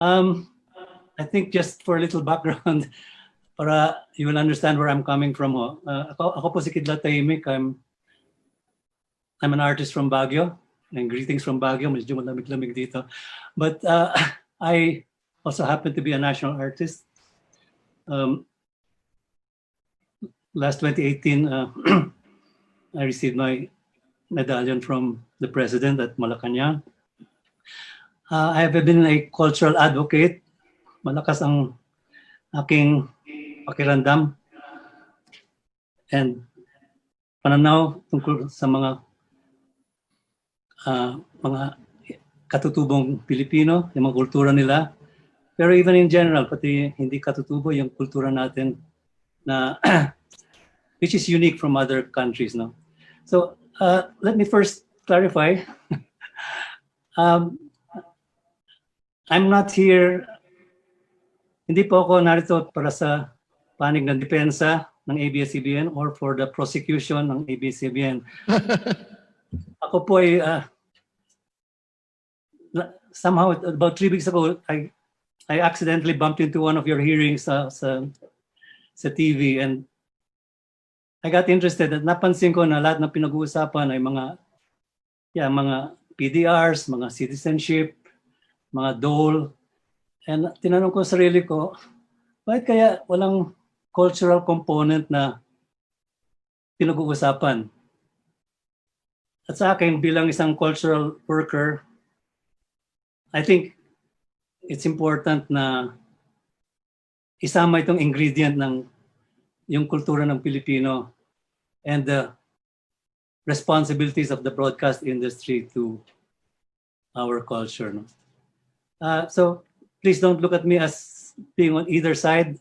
Um, I think just for a little background, para you will understand where I'm coming from. Ako po si Kidlat Tahimik. I'm an artist from Baguio. And greetings from Baguio. Medyo malamig-lamig dito. But I also happen to be a national artist. Last 2018, I received my medallion from the president at Malacanang. I have been a cultural advocate. Malakas ang aking pakiramdam and pananaw tungkol sa mga katutubong Pilipino, yung mga kultura nila. Pero even in general, pati hindi katutubo yung kultura natin na which is unique from other countries, no? So let me first clarify. I'm not here, hindi po ako narito para sa panig ng depensa ng ABS-CBN or for the prosecution ng ABS-CBN. Ako po ay somehow about 3 weeks ago, I accidentally bumped into one of your hearings sa TV, and I got interested at napansin ko na lahat ng pinag-uusapan ay mga PDRs, mga citizenship, mga dole. And tinanong ko sarili ko, bakit kaya walang cultural component na pinag-uusapan? At sa akin, bilang isang cultural worker, I think it's important na isama itong ingredient ng yung kultura ng Pilipino and the responsibilities of the broadcast industry to our culture. No? So please don't look at me as being on either side.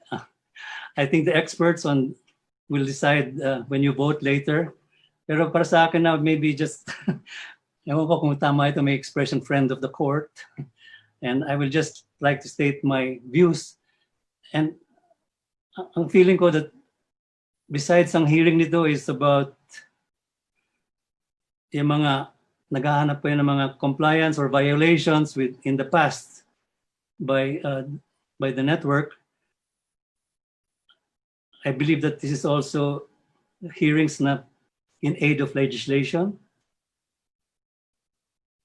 I think the experts will decide when you vote later. Pero para sa akin na maybe just, ewan ko kung tama ito, may expression, friend of the court. And I will just like to state my views. And ang feeling ko that besides ang hearing nito is about yung mga naghahanap pa yun ng mga compliance or violations in the past by the network. I believe that this is also hearings na in aid of legislation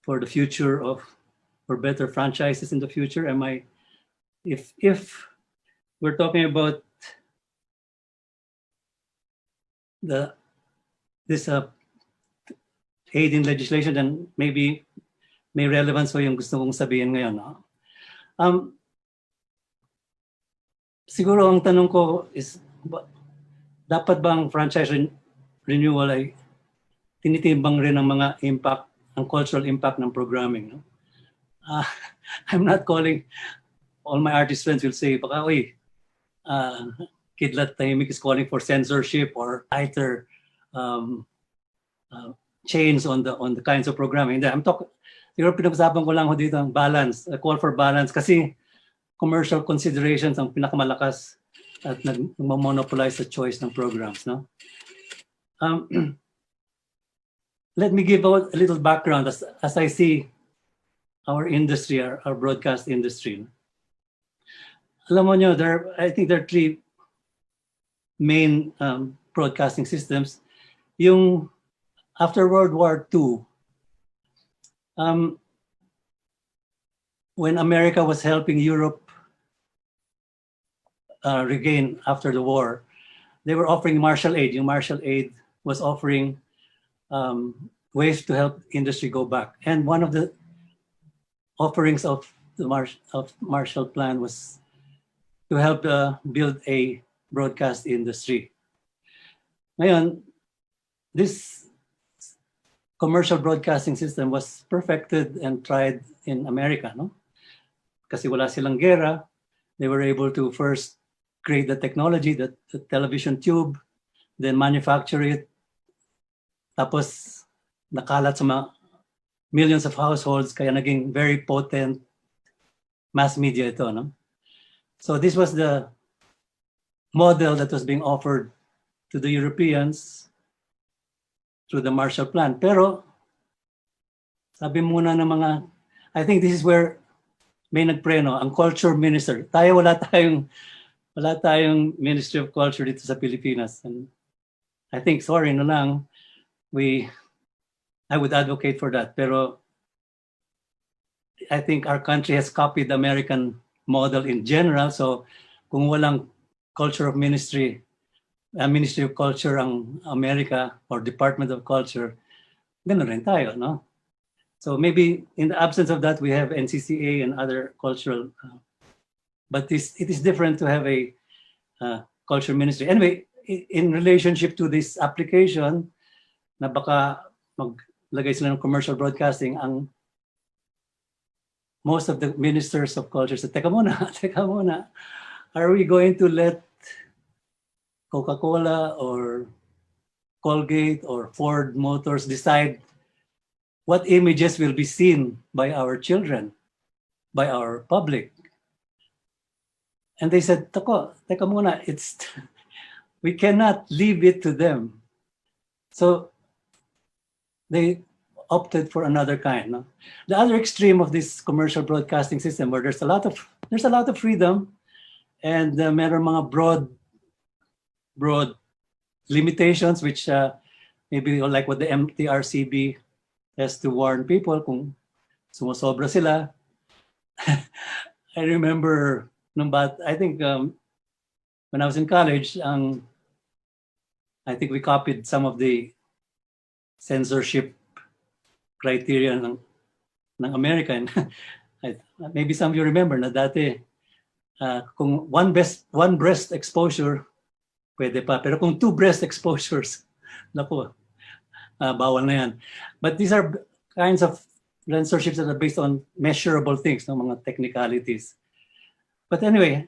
for the future for better franchises in the future. If we're talking about this aid in legislation, then maybe may relevance o yung gusto kong sabihin ngayon. No? Siguro ang tanong ko is, dapat bang franchise renewal ay tinitimbang rin ang mga impact, ang cultural impact ng programming? No? I'm not calling, all my artist friends will say, baka, Kidlat Tahimik is calling for censorship or tighter chains on the kinds of programming. I'm talking, siguro pinag-usapan ko lang ho dito ang balance, a call for balance, kasi commercial considerations ang pinakamalakas at nag-monopolize the choice ng programs. No? Let me give a little background as I see our industry, our broadcast industry. Alam mo nyo, I think there are 3 main broadcasting systems. Yung after World War II, when America was helping Europe regain after the war, they were offering Marshall Aid. Yung Marshall Aid was offering ways to help industry go back. And one of the offerings of the Marshall Plan was to help build a broadcast industry. Ngayon, this commercial broadcasting system was perfected and tried in America, no? Kasi wala silang gera, they were able to first create the technology, the television tube, then manufacture it, tapos nakalat sa mga millions of households, kaya naging very potent mass media ito, no? So this was the model that was being offered to the Europeans through the Marshall Plan. Pero sabi muna ng mga, I think this is where may nagpreno, ang culture minister. Tayo wala tayong Ministry of Culture dito sa Pilipinas. And I think, sorry na lang, I would advocate for that. Pero I think our country has copied the American model in general. So kung walang culture of Ministry of Culture ang America or Department of Culture, ganun rin tayo, no? So maybe in the absence of that, we have NCCA and other cultural, but it is different to have a culture ministry. Anyway, in relationship to this application, na baka maglagay sila ng commercial broadcasting, most of the ministers of culture said, teka muna, are we going to let Coca-Cola or Colgate or Ford Motors decide what images will be seen by our children, by our public? And they said, teka muna, we cannot leave it to them. So they opted for another kind. No? The other extreme of this commercial broadcasting system, where there's a lot of freedom, and meron mga broad limitations, which maybe like what the MTRCB has to warn people kung sumusobra sila. I remember I think when I was in college, I think we copied some of the censorship criteria ng American. Maybe some of you remember na dati kung one breast exposure pwede pa, pero kung 2 breast exposures, naku, bawal na yan. But these are kinds of censorships that are based on measurable things, no, mga technicalities. But anyway,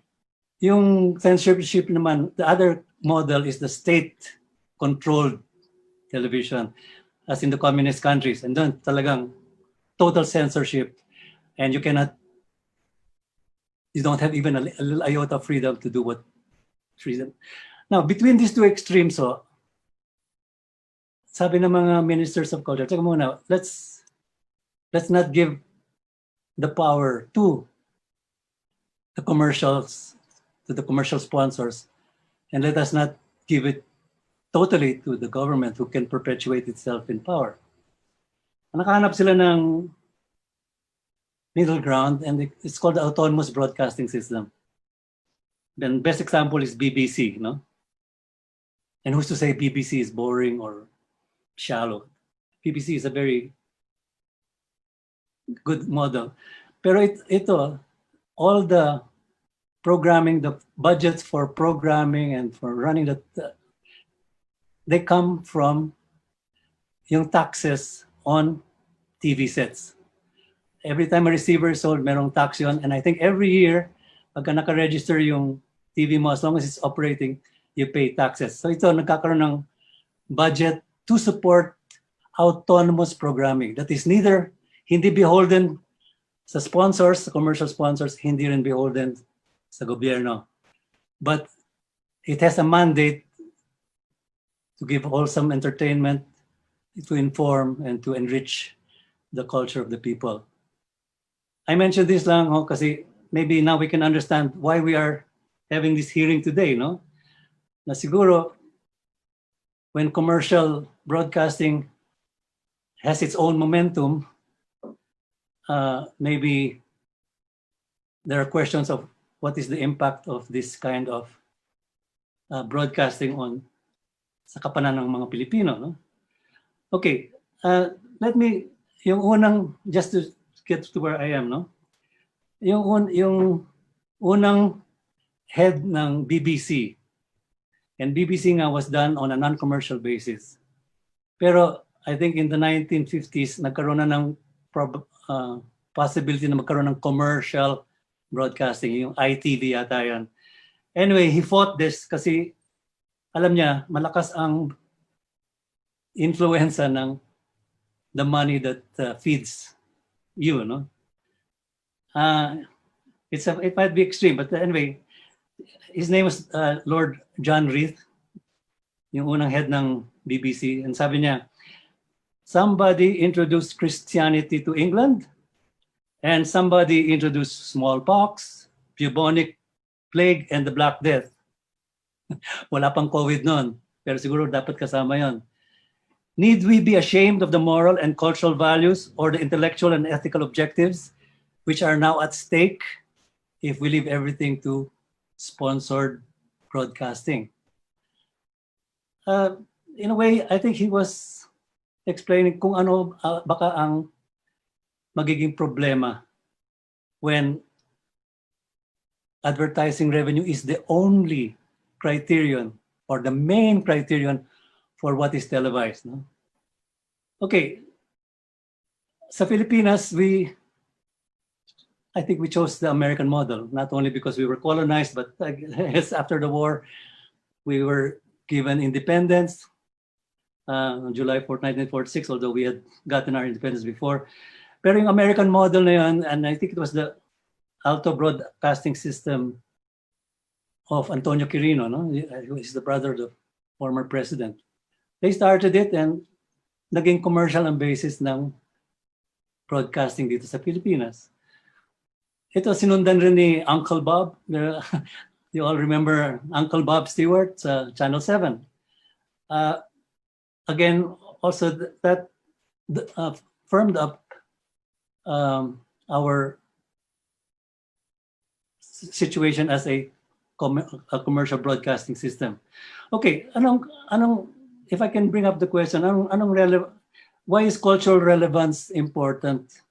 yung censorship naman, the other model is the state-controlled television, as in the communist countries. And then talagang total censorship, and you don't have even a little iota of freedom to do what freedom. Now, between these two extremes, sabi ng mga ministers of culture, teka muna, let's not give the power to the commercial sponsors, and let us not give it totally to the government, who can perpetuate itself in power. Nakahanap sila ng middle ground, and it's called the autonomous broadcasting system. Then best example is BBC, no? And who's to say BBC is boring or shallow? BBC is a very good model. Pero ito, all the programming, the budgets for programming and for running they come from yung taxes on TV sets. Every time a receiver is sold, merong tax yun. And I think every year, pagka naka-register yung TV mo, as long as it's operating, you pay taxes. So ito, nagkakaroon ng budget to support autonomous programming. That is hindi beholden sa sponsors, sa commercial sponsors, hindi rin beholden sa gobyerno. But it has a mandate to give wholesome entertainment, to inform, and to enrich the culture of the people. I mentioned this lang kasi maybe now we can understand why we are having this hearing today, no? Na siguro, when commercial broadcasting has its own momentum, maybe there are questions of what is the impact of this kind of broadcasting sa kapananan ng mga Pilipino, no? Okay, yung unang, just to get to where I am, no? Yung unang head ng BBC, and BBC nga was done on a non-commercial basis. Pero I think in the 1950s, nagkaroon na ng possibility na magkaroon ng commercial broadcasting, yung ITV yata yan. Anyway, he fought this kasi alam niya, malakas ang influensya ng the money that feeds you, no? It might be extreme, but anyway, his name was Lord John Reith, yung unang head ng BBC, and sabi niya, somebody introduced Christianity to England, And somebody introduced smallpox, bubonic plague, and the Black Death. Wala pang COVID noon, pero siguro dapat kasama yon. Need we be ashamed of the moral and cultural values or the intellectual and ethical objectives which are now at stake if we leave everything to sponsored broadcasting? In a way, I think he was explaining kung ano baka ang magiging problema when advertising revenue is the only criterion or the main criterion for what is televised. No? Okay, sa Filipinas, I think we chose the American model, not only because we were colonized, but after the war, we were given independence on July 4, 1946, although we had gotten our independence before. Pero yung American model na yun, and I think it was the Alto Broadcasting System of Antonio Quirino, no? He's the brother of the former president. They started it and naging commercial ang basis ng broadcasting dito sa Pilipinas. Ito sinundan rin ni Uncle Bob. You all remember Uncle Bob Stewart sa Channel 7. Again, also that firmed up our situation as a commercial broadcasting system. Okay, if I can bring up the question, why is cultural relevance important?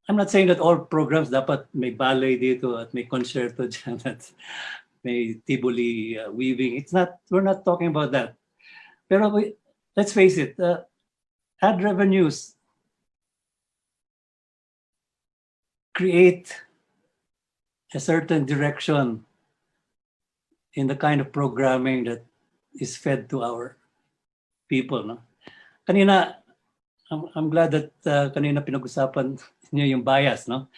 I'm not saying that all programs dapat may ballet dito at may concerto dyan at may Tivoli weaving. We're not talking about that. Pero let's face it, ad revenues create a certain direction in the kind of programming that is fed to our people. No? Kanina, I'm glad that kanina pinag-usapan niyo yung bias, no?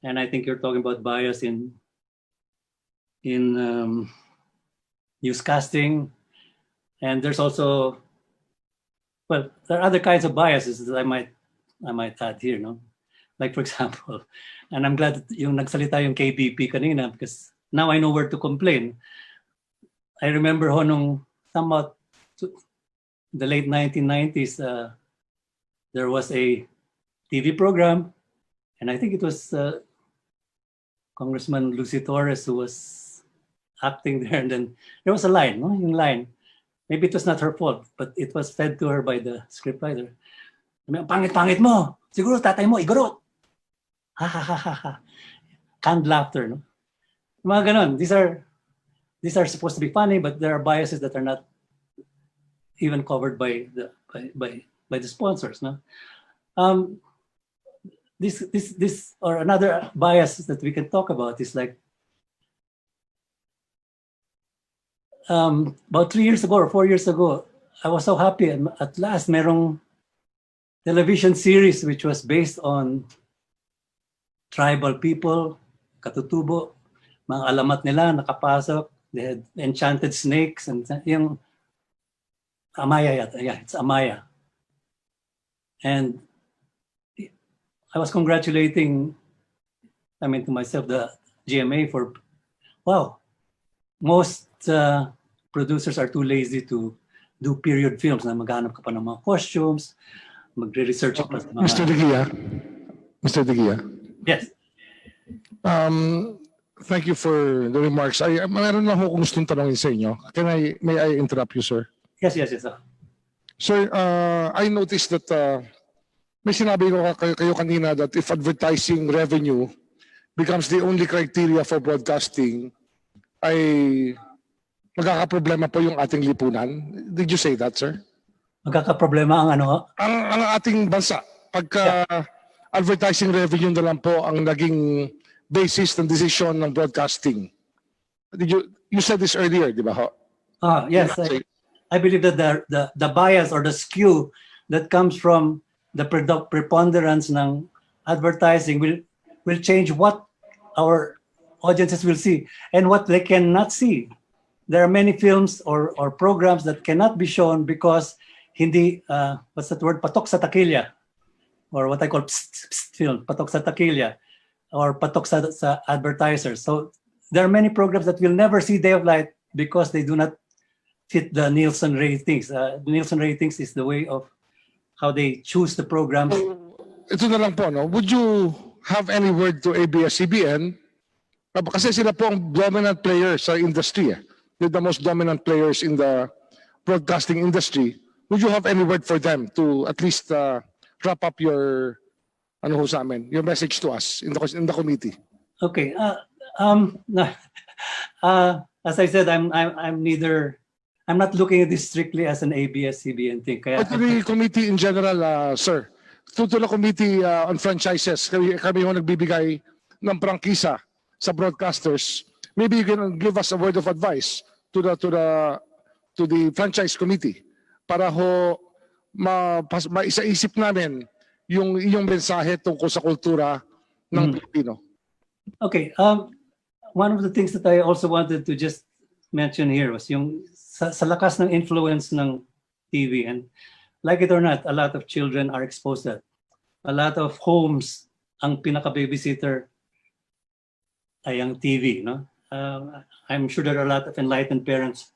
And I think you're talking about bias in newscasting, and there's also, well, there are other kinds of biases that I might add here, no? Like for example, and I'm glad that yung nagsalita yung KBP kanina because now I know where to complain. I remember ho nung somewhat the late 1990s, there was a TV program, and I think it was Congressman Lucy Torres who was acting there, and then there was a line, no? Yung line. Maybe it was not her fault, but it was fed to her by the scriptwriter. Pangit-pangit mo. Siguro tatay mo, igorot. Ha ha ha ha ha. Canned laughter, no? Mga ganon. These are supposed to be funny, but there are biases that are not even covered by the sponsors, no? This or another bias that we can talk about is like about 3 years ago or 4 years ago, I was so happy and at last merong television series which was based on tribal people, katutubo, mga alamat nila nakapasok, they had enchanted snakes and yung Amaya yata. Yeah, it's Amaya. And I was congratulating, to myself, the GMA for, wow, most producers are too lazy to do period films na maghanap ka pa ng mga costumes, magre-research pa sa mga... Mr. De Guia. Yes. Thank you for the remarks. Mayroon na ako gustong tanongin sa inyo. May I interrupt you, sir? Yes. Sir, I noticed that may sinabi ko kayo kanina that if advertising revenue becomes the only criteria for broadcasting, ay magkakaproblema po yung ating lipunan. Did you say that, sir? Magkakaproblema ang ano? Ang ating bansa. Pagka advertising revenue na lang po ang naging basis ng decision ng broadcasting. You said this earlier, di ba ho? Yes. I believe that the bias or the skew that comes from the preponderance ng advertising will change what our audiences will see and what they cannot see. There are many films or programs that cannot be shown because hindi, what's that word, patok sa takilya. or what I call psst, psst film, patok sa takilya, or patok sa advertisers. So there are many programs that will never see day of light because they do not fit the Nielsen ratings. The Nielsen ratings is the way of how they choose the programs. Ito na lang po, no? Would you have any word to ABS-CBN? Kasi sila po ang dominant players sa industry. They're the most dominant players in the broadcasting industry. Would you have any word for them to at least wrap up your your message to us in the committee? Okay. As I said, I'm not looking at this strictly as an ABS-CBN thing. Kaya, But to the committee in general, sir, to the committee on franchises, kami yung nagbibigay ng prangkisa sa broadcasters. Maybe you can give us a word of advice to the franchise committee para ho maisaisip namin yung iyong mensahe tungkol sa kultura ng Pilipino. Okay. One of the things that I also wanted to just mention here was yung sa lakas ng influence ng TV, and like it or not, a lot of children are exposed to that. A lot of homes, ang pinaka-babysitter ay ang TV, no? I'm sure there are a lot of enlightened parents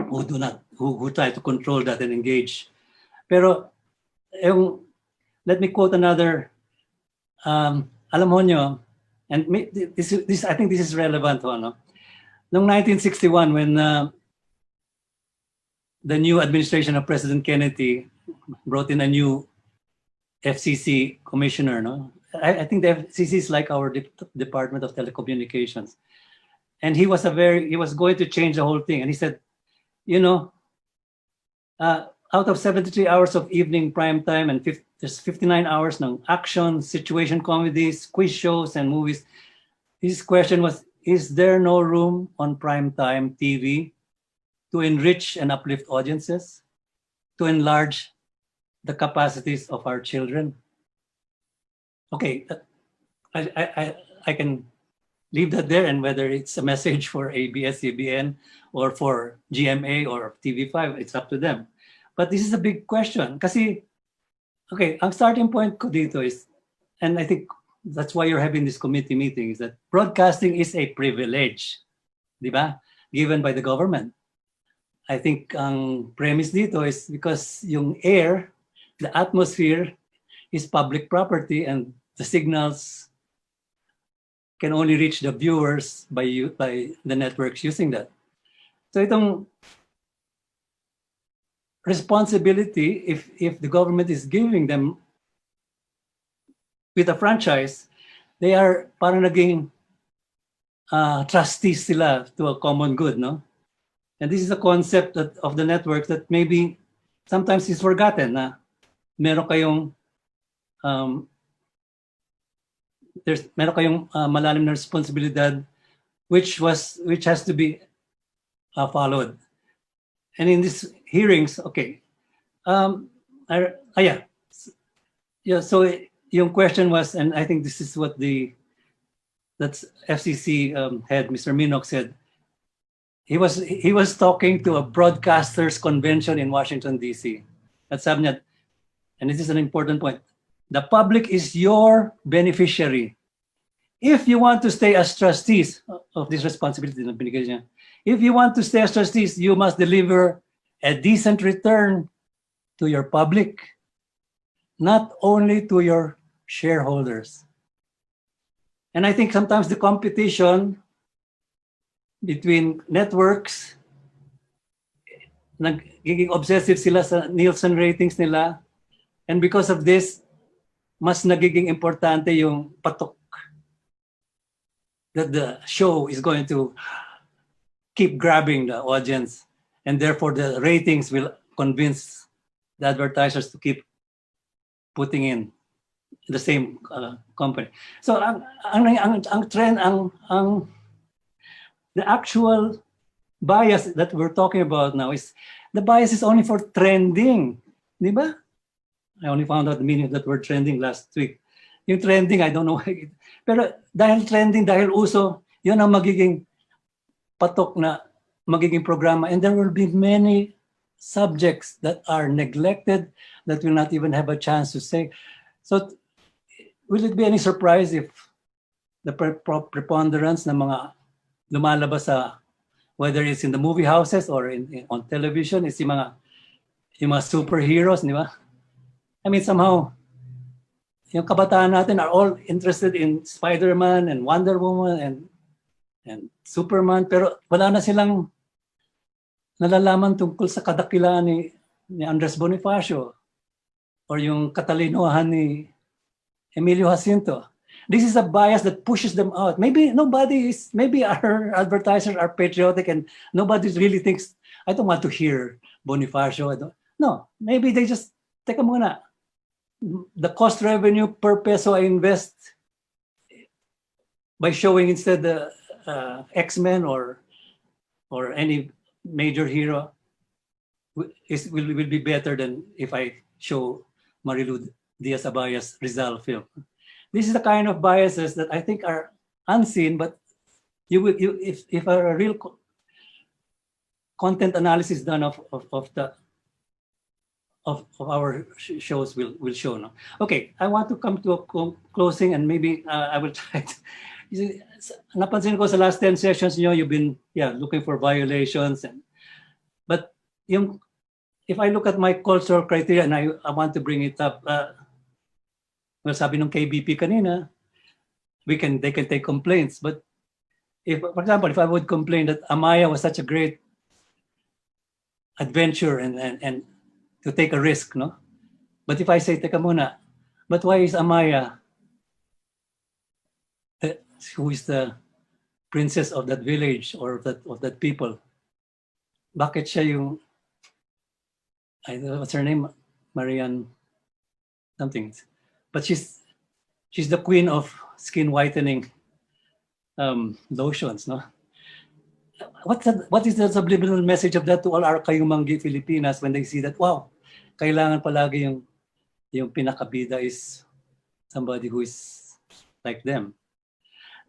who try to control that and engage. Pero let me quote another. Alam mo nyo, and this I think this is relevant, no? Noong 1961, when the new administration of President Kennedy brought in a new FCC commissioner, no? I think the FCC is like our Department of Telecommunications, and he was going to change the whole thing, and he said, you know, out of 73 hours of evening prime time and there's 59 hours ng action, situation comedies, quiz shows, and movies. His question was, is there no room on primetime TV to enrich and uplift audiences, to enlarge the capacities of our children? Okay, I can leave that there, and whether it's a message for ABS-CBN or for GMA or TV5, it's up to them. But this is a big question. Kasi, okay, ang starting point ko dito is, and I think that's why you're having this committee meeting, is that broadcasting is a privilege, di ba? Given by the government. I think ang premise dito is because yung air, the atmosphere is public property, and the signals can only reach the viewers by the networks using that. So itong responsibility, if the government is giving them with a franchise, they are parang naging trustees sila to a common good, no? And this is a concept of the network that maybe sometimes is forgotten, na meron kayong malalim na responsibilidad which has to be followed. And in these hearings, okay, so yung question was, and I think this is what that's FCC head, Mr. Minok, said. He was talking to a broadcasters convention in Washington, D.C. At sabi niya, and this is an important point, the public is your beneficiary. If you want to stay as trustees of this responsibility, if you want to stay as trustees, you must deliver a decent return to your public, not only to your shareholders. And I think sometimes the competition between networks, nagiging obsessive sila sa Nielsen ratings nila, and because of this, mas nagiging importante yung patok that the show is going to keep grabbing the audience, and therefore the ratings will convince the advertisers to keep putting in the same company. So ang trend, the actual bias that we're talking about now is the bias is only for trending, di ba? I only found out the meaning of that word trending last week. Yung trending, I don't know. Pero dahil trending, dahil uso, yun ang magiging patok na magiging programa. And there will be many subjects that are neglected, that will not even have a chance to say. So will it be any surprise if the preponderance ng mga lumalabas sa, whether it's in the movie houses or on television, is yung mga superheroes, di ba? I mean, somehow, yung kabataan natin are all interested in Spider-Man and Wonder Woman and Superman, pero wala na silang nalalaman tungkol sa kadakilaan ni Andres Bonifacio or yung katalinohan ni Emilio Jacinto. This is a bias that pushes them out. Maybe our advertisers are patriotic and nobody really thinks, I don't want to hear Bonifacio. No, maybe they just, teka muna, the cost revenue per peso I invest by showing instead the X-Men or any major hero will be better than if I show Marilu Diaz-Abaya's Rizal film. This is the kind of biases that I think are unseen, but if a real content analysis done of our shows will show. No? Okay, I want to come to a closing, and maybe I will try to. Napansin ko sa last 10 sessions niyo, you've been looking for violations, but if I look at my cultural criteria, and I want to bring it up, well, sabi ng KBP kanina, they can take complaints, but if, for example, if I would complain that Amaya was such a great adventure and to take a risk, no? But if I say, teka muna, but why is Amaya, who is the princess of that village or of that people, bakit siya yung, I don't know what's her name, Marian something, but she's the queen of skin whitening lotions, no? What is the subliminal message of that to all our kayumanggi Filipinas when they see that, wow, kailangan palagi yung pinakabida is somebody who is like them.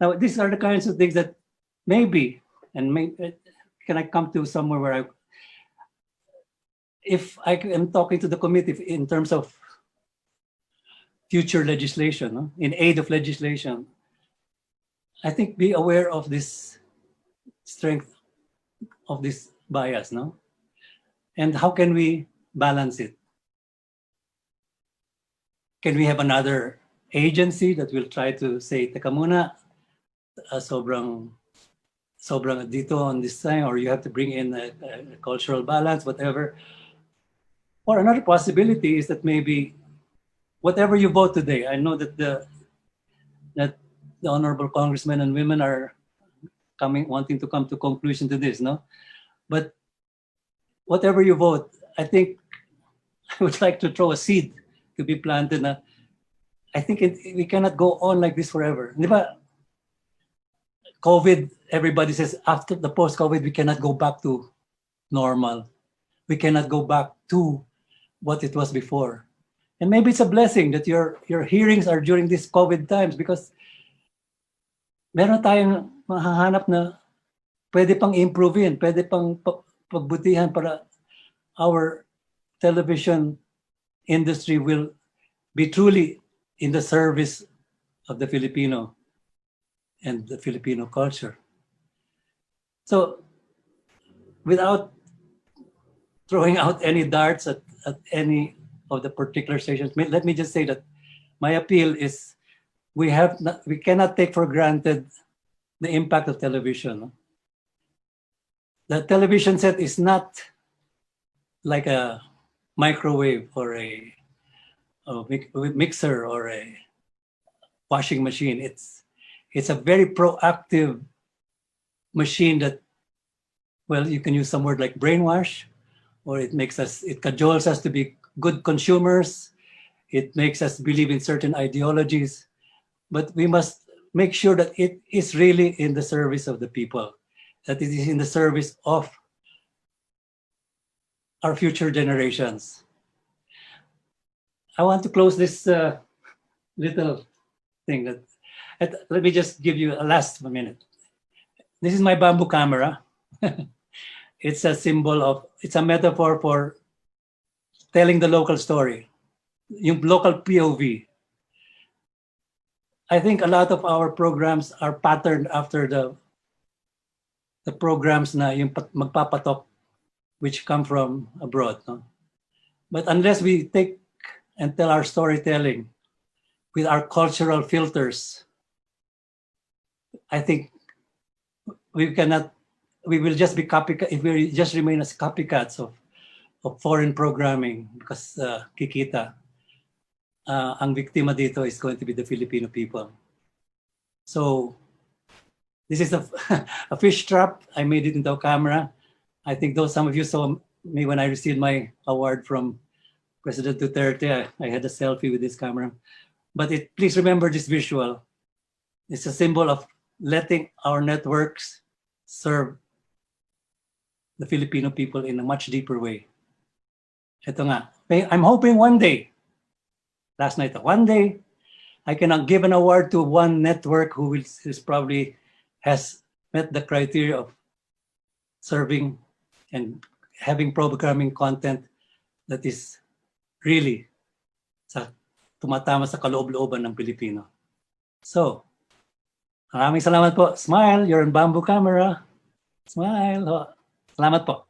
Now, these are the kinds of things that maybe, can I come to somewhere where if I am talking to the committee in terms of future legislation, no? In aid of legislation, I think be aware of this strength of this bias, no? And how can we balance it? Can we have another agency that will try to say, teka muna, sobrang dito on this time, or you have to bring in a cultural balance, whatever. Or another possibility is that maybe whatever you vote today, I know that the honorable congressmen and women are wanting to come to conclusion to this, no? But whatever you vote, I think I would like to throw a seed to be planted. Na, I think we cannot go on like this forever. Di ba? COVID, everybody says after the post-COVID, we cannot go back to normal. We cannot go back to what it was before. And maybe it's a blessing that your hearings are during these COVID times, because meron tayong mahahanap na pwede pang improvein, pwede pang pagbutihan para our television industry will be truly in the service of the Filipino and the Filipino culture. So without throwing out any darts at any of the particular stations, let me just say that my appeal is we cannot take for granted the impact of television. The television set is not like a microwave or a mixer or a washing machine. It's a very proactive machine that, well, you can use some word like brainwash, or it cajoles us to be good consumers. It makes us believe in certain ideologies, but we must make sure that it is really in the service of the people, that it is in the service of our future generations. I want to close this little thing. Let me just give you a last minute. This is my bamboo camera. It's a symbol of, it's a metaphor for telling the local story, yung local POV. I think a lot of our programs are patterned after the programs na yung magpapatok which come from abroad. No? But unless we take and tell our storytelling with our cultural filters, I think we will just be copycat if we just remain as copycats of foreign programming because kikita. Ang biktima dito is going to be the Filipino people. So this is a fish trap. I made it into a camera. I think some of you saw me when I received my award from President Duterte. I had a selfie with this camera. But please remember this visual. It's a symbol of letting our networks serve the Filipino people in a much deeper way. Ito nga. I'm hoping one day, last night, one day, I can give an award to one network who probably has met the criteria of serving and having programming content that is really tumatama sa kaloob-looban ng Pilipino. So, maraming salamat po. Smile, you're on bamboo camera. Smile. Salamat po.